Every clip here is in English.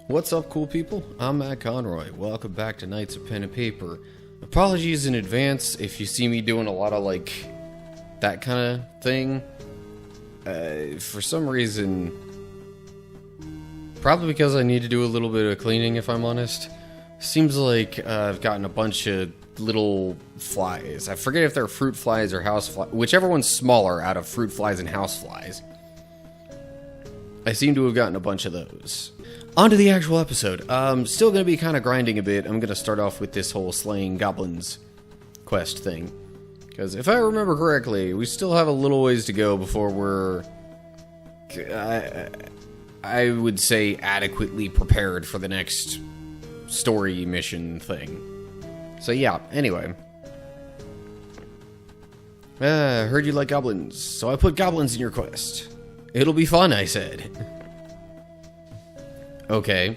What's up, cool people? I'm Matt Conroy. Welcome back to Knights of Pen and Paper. Apologies in advance if you see me doing a lot of, like, that kind of thing. For some reason, probably because I need to do a little bit of cleaning, if I'm honest. Seems like I've gotten a bunch of little flies. I forget if they're fruit flies or house flies. Whichever one's smaller out of fruit flies and house flies. I seem to have gotten a bunch of those. On to the actual episode. Still going to be kind of grinding a bit. I'm going to start off with this whole slaying goblins quest thing. Because if I remember correctly, we still have a little ways to go before we're, I would say, adequately prepared for the next story mission thing. So yeah, anyway. Heard you like goblins, so I put goblins in your quest. It'll be fun, I said. Okay.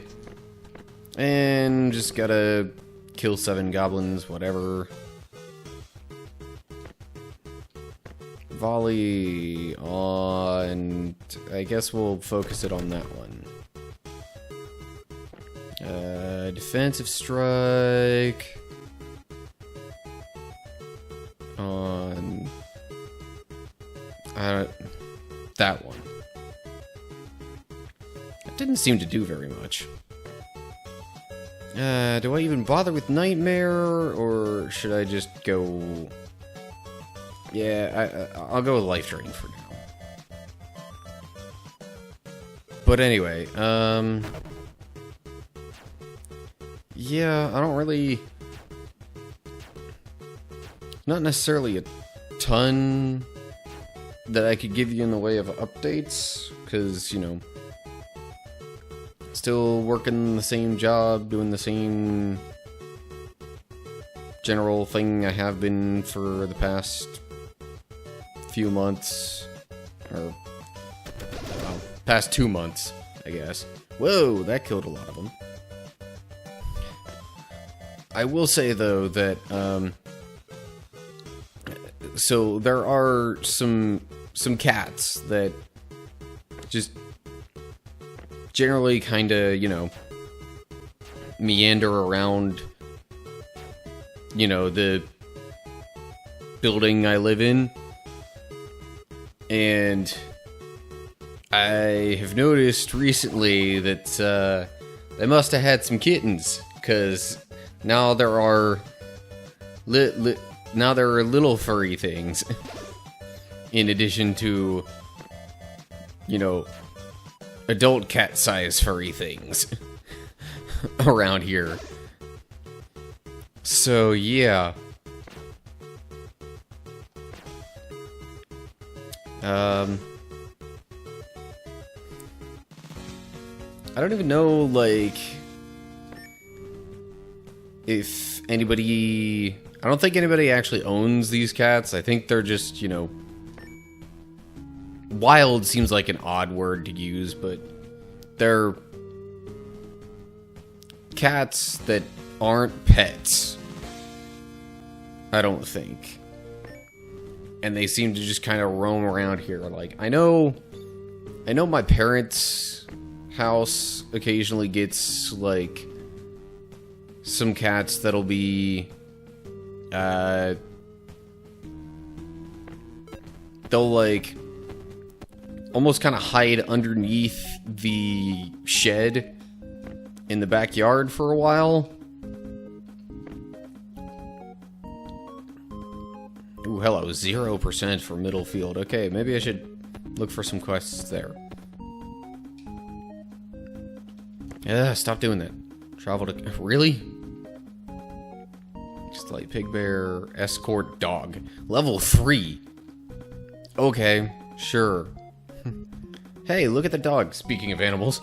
And just gotta kill 7 goblins, whatever. Volley on... I guess we'll focus it on that one. Defensive strike... on... that one. It didn't seem to do very much. Do I even bother with Nightmare, or should I just go... Yeah, I'll go with Life Drain for now. But anyway, yeah, I don't really... Not necessarily a ton that I could give you in the way of updates, because, you know, still working the same job, doing the same general thing I have been for the past few months, or, well, past 2 months, I guess. Whoa, that killed a lot of them. I will say, though, that, so there are some cats that just generally kind of, you know, meander around, you know, the building I live in. And I have noticed recently that they must have had some kittens, because now there are now there are little furry things in addition to, you know, adult cat-sized furry things around here. So, yeah. I don't even know, like, if anybody... I don't think anybody actually owns these cats. I think they're just, you know... Wild seems like an odd word to use, but they're cats that aren't pets. I don't think. And they seem to just kind of roam around here. Like, I know my parents' house occasionally gets, like, some cats that'll be, they'll, like, almost kind of hide underneath the shed in the backyard for a while. Ooh, hello, 0% for middle field. Okay, maybe I should look for some quests there. Yeah, stop doing that. Travel to... Really? Just like Pig Bear, Escort Dog. Level 3. Okay, sure. Hey, look at the dog, speaking of animals.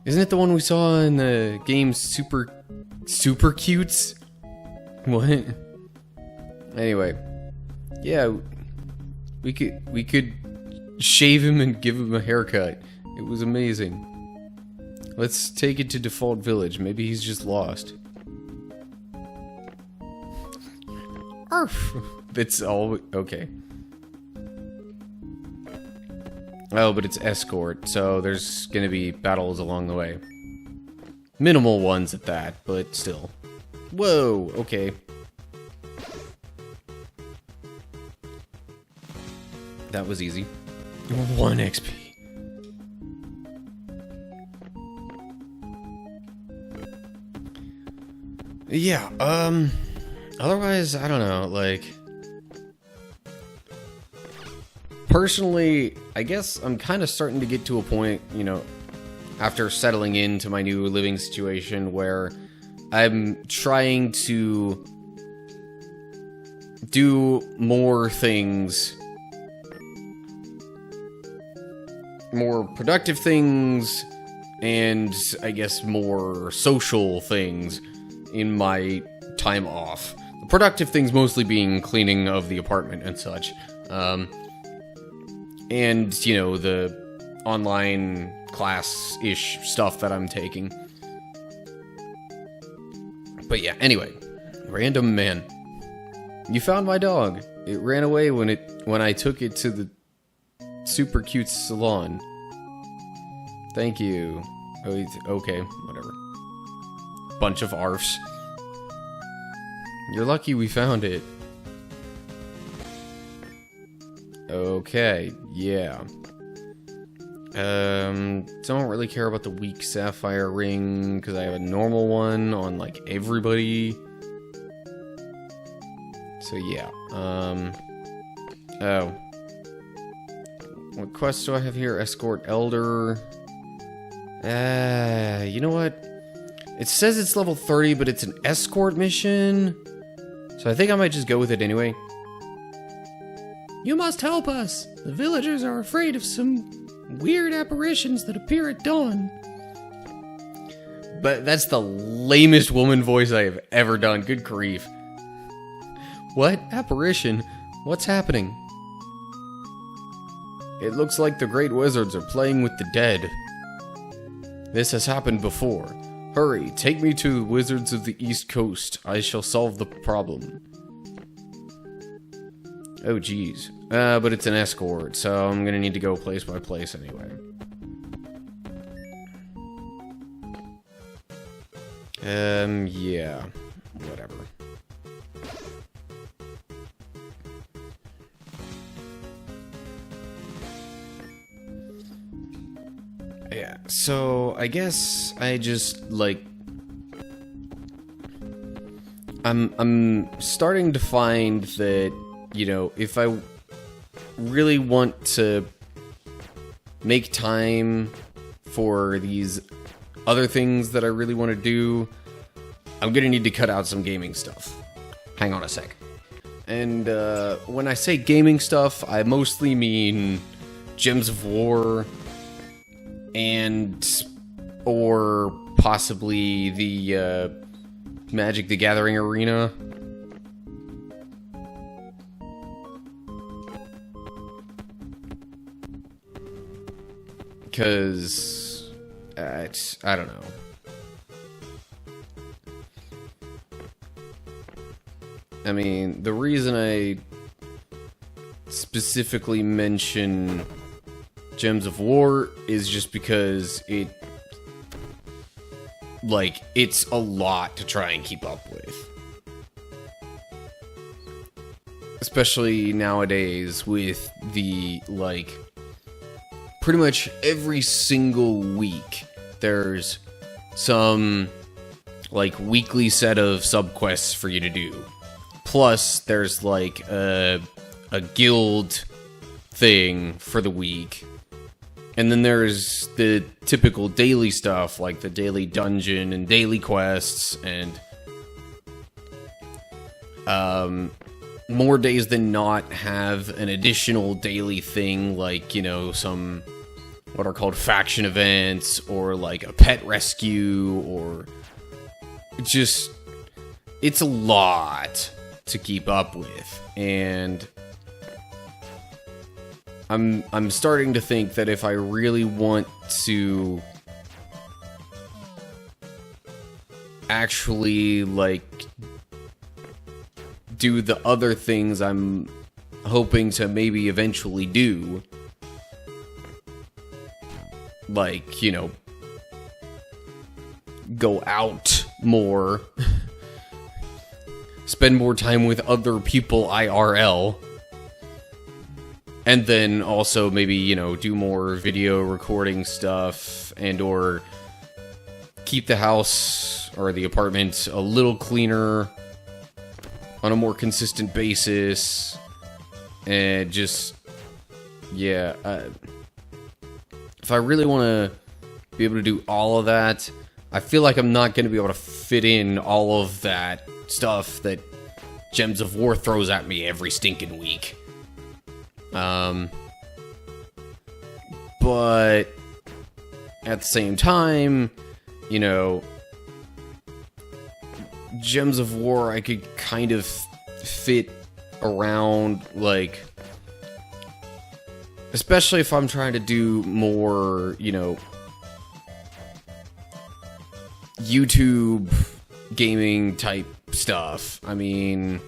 Isn't it the one we saw in the game Super Cutes? What? Anyway. Yeah, we could shave him and give him a haircut. It was amazing. Let's take it to default village. Maybe he's just lost. Arf! That's all... Okay. Oh, but it's Escort, so there's gonna be battles along the way. Minimal ones at that, but still. Whoa, okay. That was easy. 1 XP. Yeah, otherwise, I don't know, like... Personally, I guess I'm kind of starting to get to a point, you know, after settling into my new living situation where I'm trying to do more things, more productive things, and I guess more social things in my time off. The productive things mostly being cleaning of the apartment and such. And, you know, the online class-ish stuff that I'm taking. But yeah, anyway. Random man. You found my dog. It ran away when I took it to the super cute salon. Thank you. Okay, whatever. Bunch of arfs. You're lucky we found it. Okay, yeah. Don't really care about the weak sapphire ring, because I have a normal one on, like, everybody. So, yeah. Oh. What quest do I have here? Escort Elder. You know what? It says it's level 30, but it's an escort mission. So I think I might just go with it anyway. You must help us. The villagers are afraid of some weird apparitions that appear at dawn. But that's the lamest woman voice I have ever done. Good grief. What? Apparition? What's happening? It looks like the great wizards are playing with the dead. This has happened before. Hurry, take me to the wizards of the East Coast. I shall solve the problem. Oh, geez. But it's an escort, so I'm gonna need to go place by place anyway. Yeah. Whatever. Yeah, so I guess I just, like... I'm starting to find that, you know, if I really want to make time for these other things that I really want to do, I'm gonna need to cut out some gaming stuff. Hang on a sec. And when I say gaming stuff, I mostly mean Gems of War and or possibly the Magic the Gathering arena. Because I don't know. I mean, the reason I specifically mention Gems of War is just because it's a lot to try and keep up with. Especially nowadays with the, like, pretty much every single week there's some, like, weekly set of subquests for you to do. Plus, there's, like, a guild thing for the week. And then there's the typical daily stuff, like the daily dungeon and daily quests, and more days than not have an additional daily thing, like, you know, some what are called faction events, or like a pet rescue, or just, it's a lot to keep up with, and I'm starting to think that if I really want to actually, like, do the other things I'm hoping to maybe eventually do, like, you know, go out more, spend more time with other people IRL, and then also maybe, you know, do more video recording stuff and or keep the house or the apartment a little cleaner on a more consistent basis, and just, yeah, if I really want to be able to do all of that, I feel like I'm not going to be able to fit in all of that stuff that Gems of War throws at me every stinking week. But at the same time, you know, Gems of War I could kind of fit around, like, especially if I'm trying to do more, you know, YouTube gaming type stuff. I mean,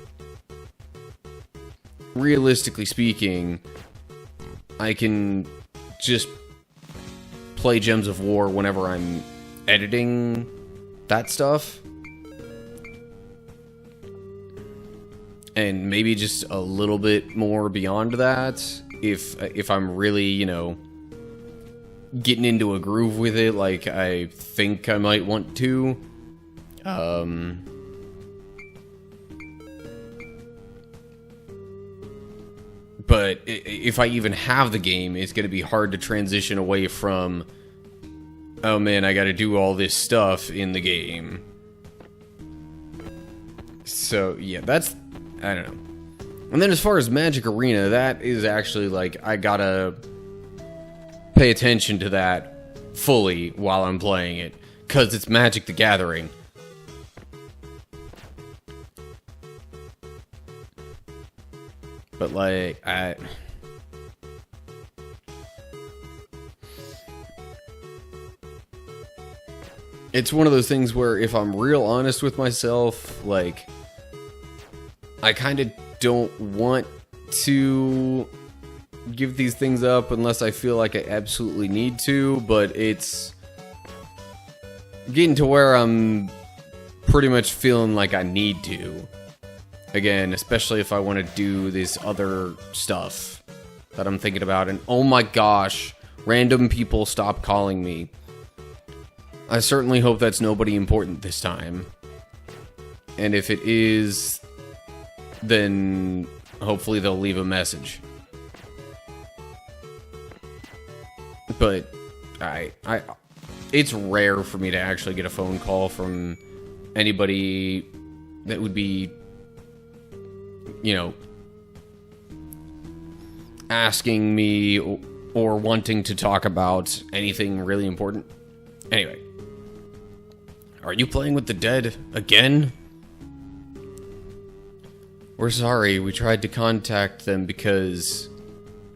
realistically speaking, I can just play Gems of War whenever I'm editing that stuff. And maybe just a little bit more beyond that, if I'm really, you know, getting into a groove with it, like I think I might want to. But if I even have the game, it's going to be hard to transition away from, oh man, I got to do all this stuff in the game. So, yeah, that's, I don't know. And then as far as Magic Arena, that is actually, like, I gotta pay attention to that fully while I'm playing it, because it's Magic the Gathering. But, like, it's one of those things where if I'm real honest with myself, like, I kind of don't want to give these things up unless I feel like I absolutely need to, but it's getting to where I'm pretty much feeling like I need to. Again, especially if I want to do this other stuff that I'm thinking about. And oh my gosh, random people stop calling me. I certainly hope that's nobody important this time. And if it is, then hopefully they'll leave a message. But it's rare for me to actually get a phone call from anybody that would be, you know, asking me or wanting to talk about anything really important. Anyway, are you playing with the dead again? We're sorry, we tried to contact them because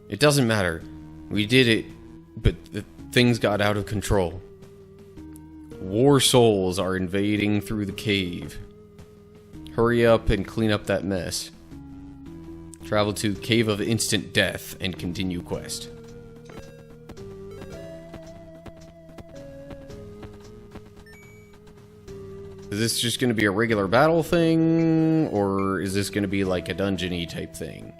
it doesn't matter. We did it, but things got out of control. War souls are invading through the cave. Hurry up and clean up that mess. Travel to Cave of Instant Death and continue quest. Is this just going to be a regular battle thing, or is this going to be like a dungeon-y type thing?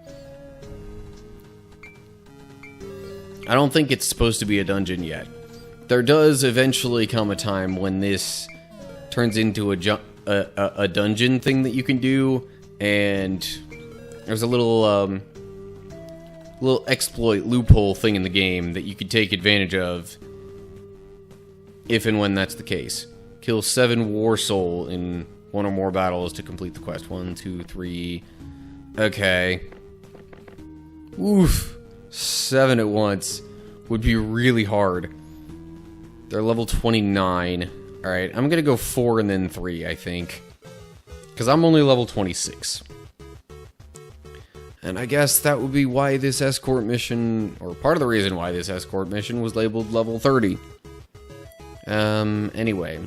I don't think it's supposed to be a dungeon yet. There does eventually come a time when this turns into a dungeon thing that you can do, and there's a little exploit loophole thing in the game that you could take advantage of if and when that's the case. Kill 7 War Soul in 1 or more battles to complete the quest. 1, 2, 3. Okay. Oof. 7 at once would be really hard. They're level 29. Alright, I'm gonna go 4 and then 3, I think. Because I'm only level 26. And I guess that would be why this escort mission, or part of the reason why this escort mission was labeled level 30. Anyway.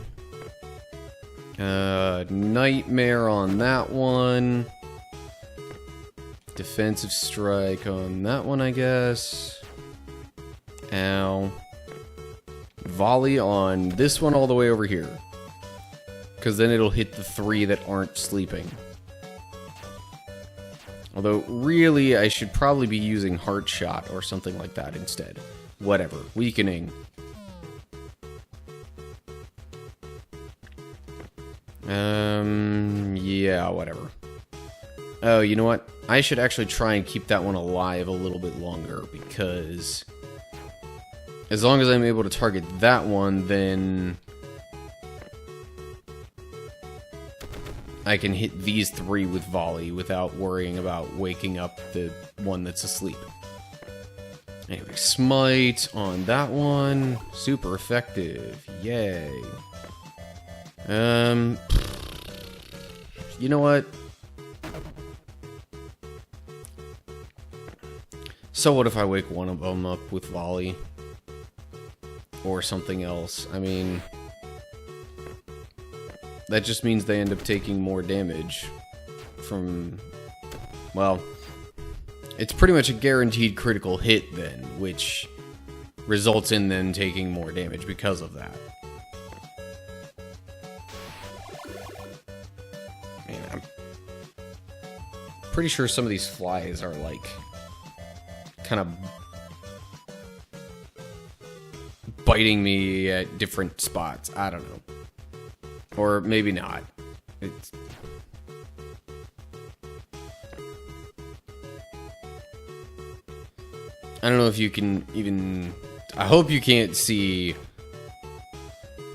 Nightmare on that one. Defensive strike on that one, I guess. Ow. volley on this one all the way over here. Because then it'll hit the 3 that aren't sleeping. Although, really, I should probably be using Heart Shot or something like that instead. Whatever. Weakening. Yeah, whatever. Oh, you know what? I should actually try and keep that one alive a little bit longer, because as long as I'm able to target that one, then I can hit these 3 with volley without worrying about waking up the one that's asleep. Anyway, smite on that one. Super effective. Yay. You know what? So what if I wake one of them up with volley? Or something else? I mean, that just means they end up taking more damage from, well, it's pretty much a guaranteed critical hit then, which results in them taking more damage because of that. Man, I'm pretty sure some of these flies are like kind of biting me at different spots. I don't know. Or maybe not. It's... I don't know if you can even... I hope you can't see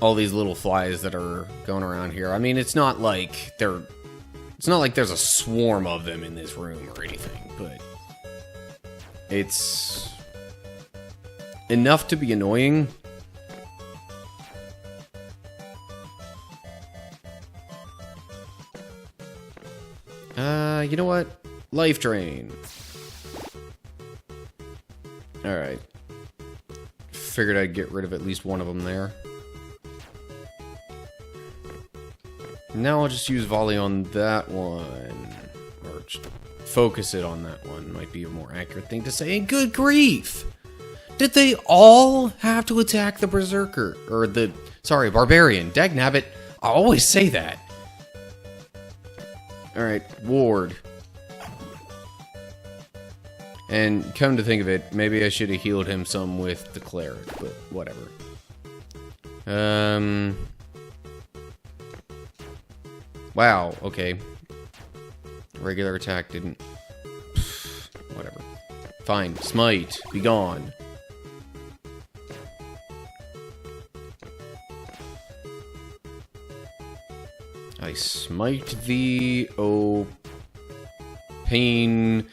all these little flies that are going around here. I mean, it's not like they're... It's not like there's a swarm of them in this room or anything, but it's enough to be annoying. You know what? Life drain. Alright. Figured I'd get rid of at least one of them there. Now I'll just use volley on that one. Or focus it on that one. Might be a more accurate thing to say. And good grief! Did they all have to attack the berserker? Or the... Sorry, barbarian. Dagnabbit. I always say that. Alright, ward. And come to think of it, maybe I should have healed him some with the cleric, but whatever. Wow, okay. Regular attack didn't... Whatever. Fine, smite, be gone. I smite thee, oh pain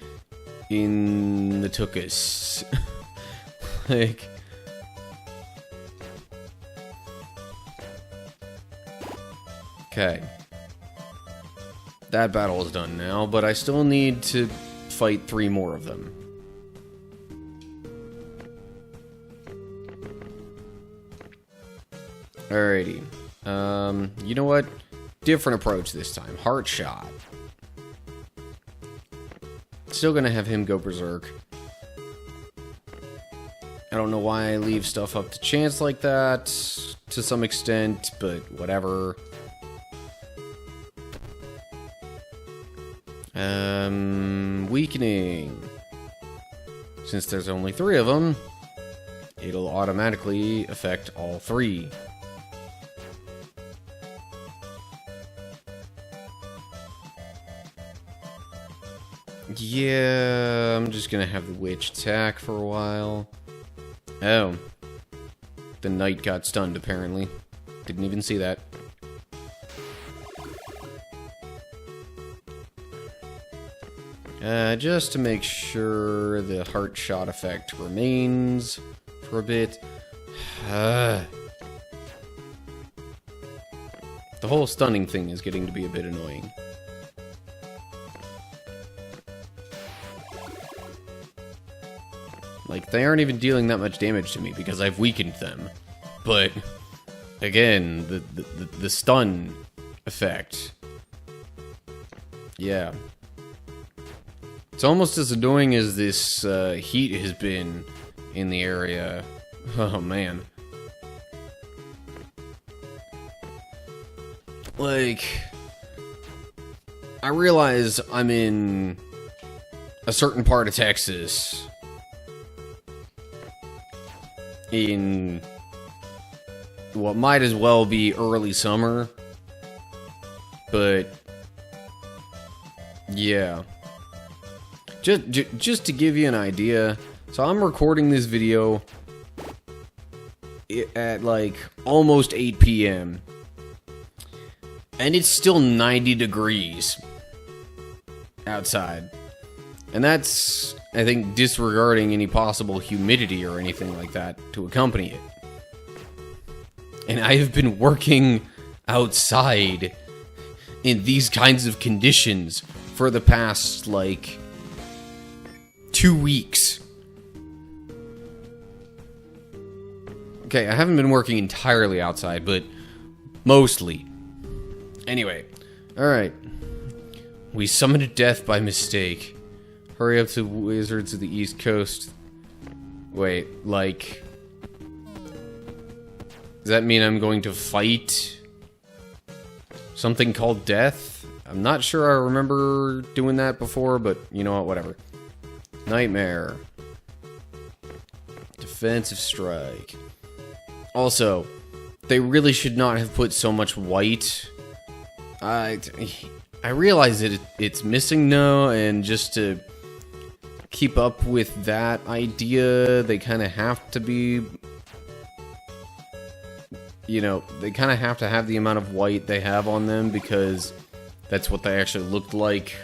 in the tuchus. Like... Okay. That battle is done now, but I still need to fight 3 more of them. Alrighty. You know what? Different approach this time. Heart shot. Still gonna have him go berserk. I don't know why I leave stuff up to chance like that, to some extent, but whatever. Weakening. Since there's only 3 of them, it'll automatically affect all 3. Yeah, I'm just gonna have the witch attack for a while. Oh. The knight got stunned, apparently. Didn't even see that. Just to make sure the heart shot effect remains for a bit. The whole stunning thing is getting to be a bit annoying. Like, they aren't even dealing that much damage to me because I've weakened them. But, again, the stun effect. Yeah. It's almost as annoying as this heat has been in the area. Oh, man. like, I realize I'm in a certain part of Texas in what might as well be early summer, but yeah. Just to give you an idea, so I'm recording this video at like almost 8 p.m. and it's still 90 degrees outside. And that's, I think, disregarding any possible humidity or anything like that to accompany it. And I have been working outside in these kinds of conditions for the past, like, 2 weeks. Okay, I haven't been working entirely outside, but mostly. Anyway, alright. We summoned death by mistake. Hurry up to wizards of the East Coast. Wait, like... does that mean I'm going to fight something called death? I'm not sure I remember doing that before, but you know what, whatever. Nightmare. Defensive strike. Also, they really should not have put so much white. I realize that it's missing now, and just to keep up with that idea, they kind of have to be... you know, they kind of have to have the amount of white they have on them, because that's what they actually looked like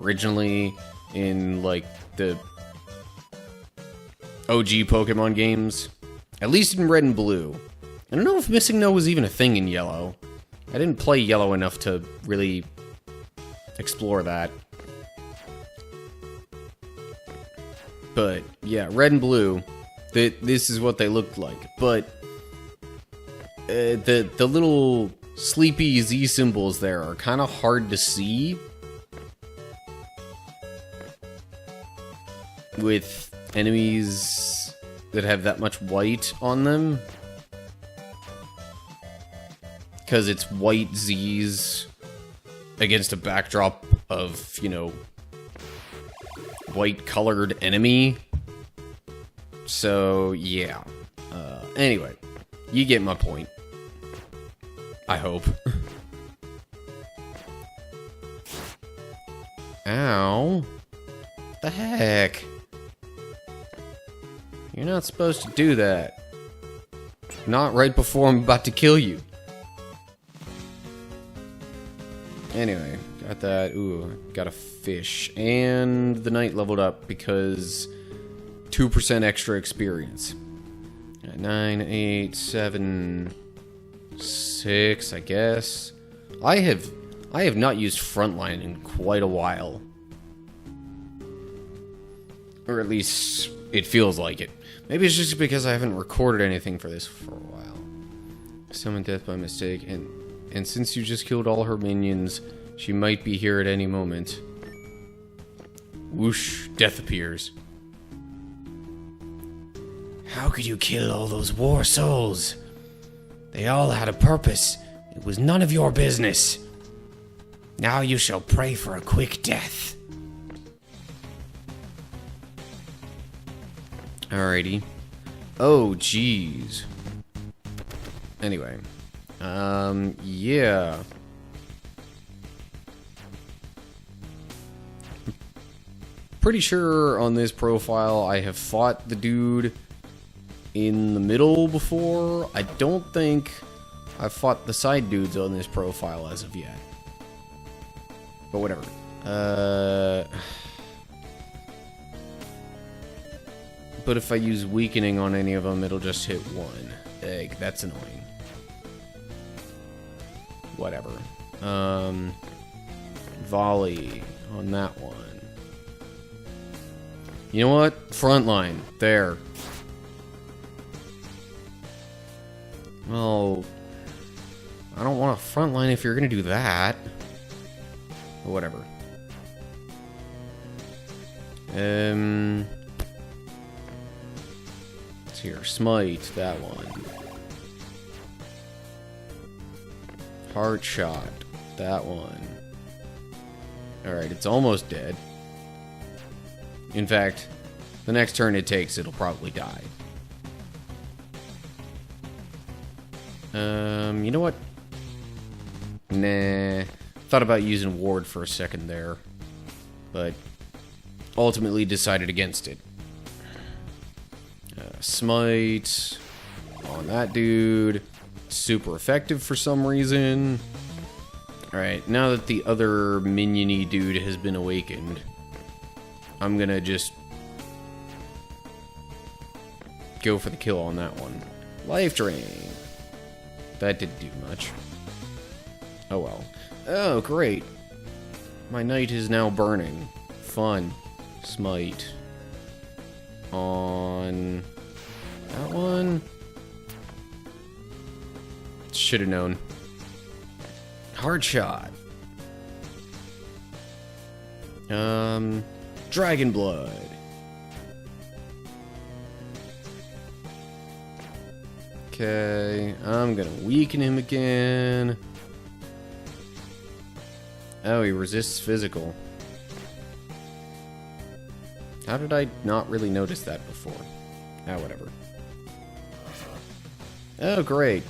originally in, like, the OG Pokemon games. At least in Red and Blue. I don't know if Missing No was even a thing in Yellow. I didn't play Yellow enough to really explore that. But, yeah, Red and Blue, this is what they looked like. But the little sleepy Z symbols there are kind of hard to see with enemies that have that much white on them, because it's white Z's against a backdrop of, you know, white colored enemy. So yeah, anyway, you get my point, I hope. Ow. The heck? You're not supposed to do that. Not right before I'm about to kill you. Anyway, got that. Ooh, got a fish. And the knight leveled up because 2% extra experience. 9, 8, 7, 6, I guess. I have not used Frontline in quite a while. Or at least it feels like it. Maybe it's just because I haven't recorded anything for this for a while. Summon death by mistake, and since you just killed all her minions, she might be here at any moment. Whoosh, death appears. How could you kill all those war souls? They all had a purpose. It was none of your business. Now you shall pray for a quick death. Alrighty. Oh, jeez. Anyway. Yeah. Pretty sure on this profile I have fought the dude in the middle before. I don't think I've fought the side dudes on this profile as of yet. But whatever. But if I use weakening on any of them, it'll just hit one. Egg, that's annoying. Whatever. Volley on that one. You know what? Frontline. There. Well, I don't want a frontline if you're gonna do that. But whatever. Here, smite, that one. Heart shot. That one. Alright, it's almost dead. In fact, the next turn it takes, it'll probably die. You know what? Nah. Thought about using ward for a second there, but ultimately decided against it. Smite on that dude. Super effective for some reason. Alright, now that the other minion-y dude has been awakened, I'm gonna just go for the kill on that one. Life drain. That didn't do much. Oh well. Oh, great. My knight is now burning. Fun. Smite. On that one. Should have known. Hard shot. Dragon blood. Okay, I'm gonna weaken him again. Oh, he resists physical. How did I not really notice that before? Ah, whatever. Oh, great.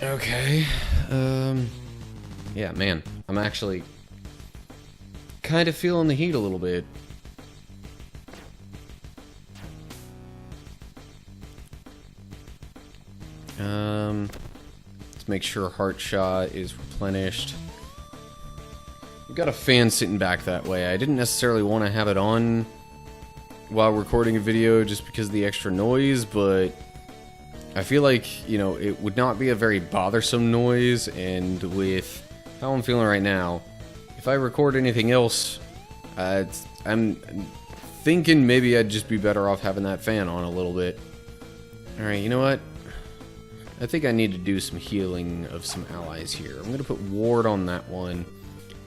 Okay. Yeah, man. I'm actually kind of feeling the heat a little bit. Let's make sure heart shot is replenished. We've got a fan sitting back that way. I didn't necessarily want to have it on while recording a video just because of the extra noise, but I feel like, you know, it would not be a very bothersome noise, and with how I'm feeling right now, if I record anything else, I'm thinking maybe I'd just be better off having that fan on a little bit. Alright, you know what? I think I need to do some healing of some allies here. I'm going to put ward on that one,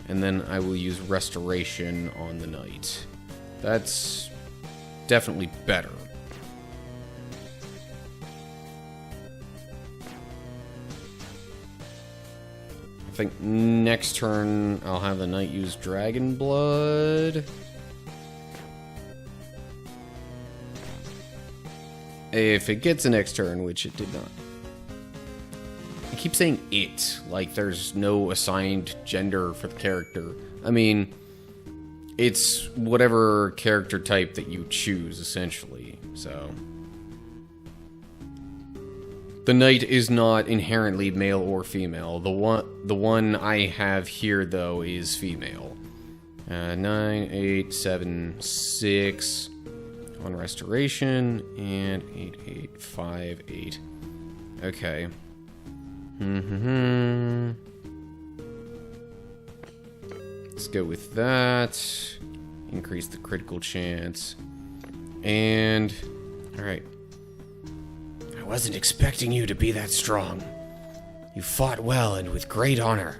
and then I will use restoration on the knight. That's definitely better. I think next turn I'll have the knight use dragon blood. If it gets a next turn, which it did not. I keep saying it, like there's no assigned gender for the character. I mean, it's whatever character type that you choose, essentially, so. The knight is not inherently male or female. The one I have here, though, is female. 9, 8, 7, 6 on restoration, and 8, 8, 5, 8. Okay. Let's go with that. Increase the critical chance. And, alright. I wasn't expecting you to be that strong. You fought well and with great honor.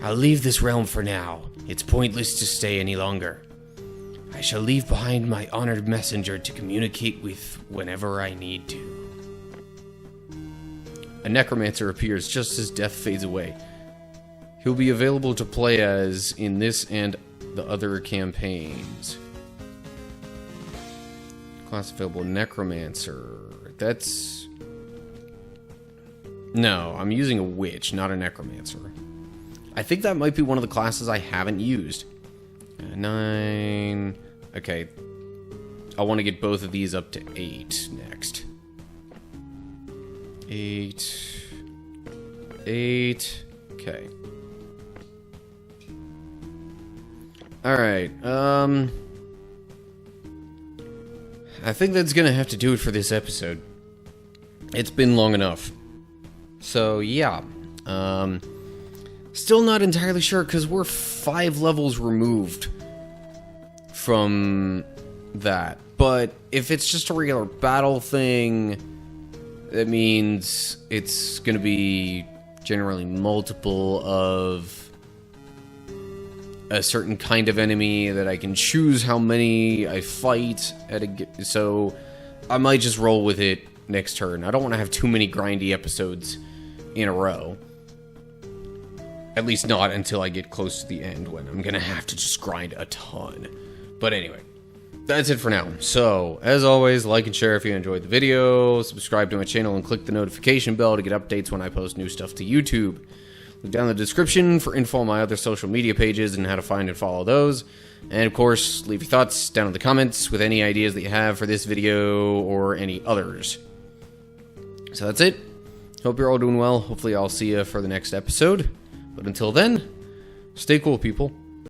I'll leave this realm for now. It's pointless to stay any longer. I shall leave behind my honored messenger to communicate with whenever I need to. A necromancer appears just as death fades away. He'll be available to play as in this and the other campaigns. Class available necromancer. That's... No, I'm using a witch, not a necromancer. I think that might be one of the classes I haven't used. 9... Okay. I want to get both of these up to 8 next. 8... 8... Okay. Alright, I think that's gonna have to do it for this episode. It's been long enough. So, yeah. Still not entirely sure, because we're 5 levels removed from that. But if it's just a regular battle thing, that means it's gonna be generally multiple of a certain kind of enemy that I can choose how many I fight at a... So I might just roll with it next turn. I don't want to have too many grindy episodes in a row. At least not until I get close to the end, when I'm going to have to just grind a ton. But anyway, that's it for now. So, as always, like and share if you enjoyed the video, subscribe to my channel, and click the notification bell to get updates when I post new stuff to YouTube. Look down in the description for info on my other social media pages and how to find and follow those. And of course, leave your thoughts down in the comments with any ideas that you have for this video or any others. So that's it. Hope you're all doing well. Hopefully I'll see you for the next episode. But until then, stay cool, people.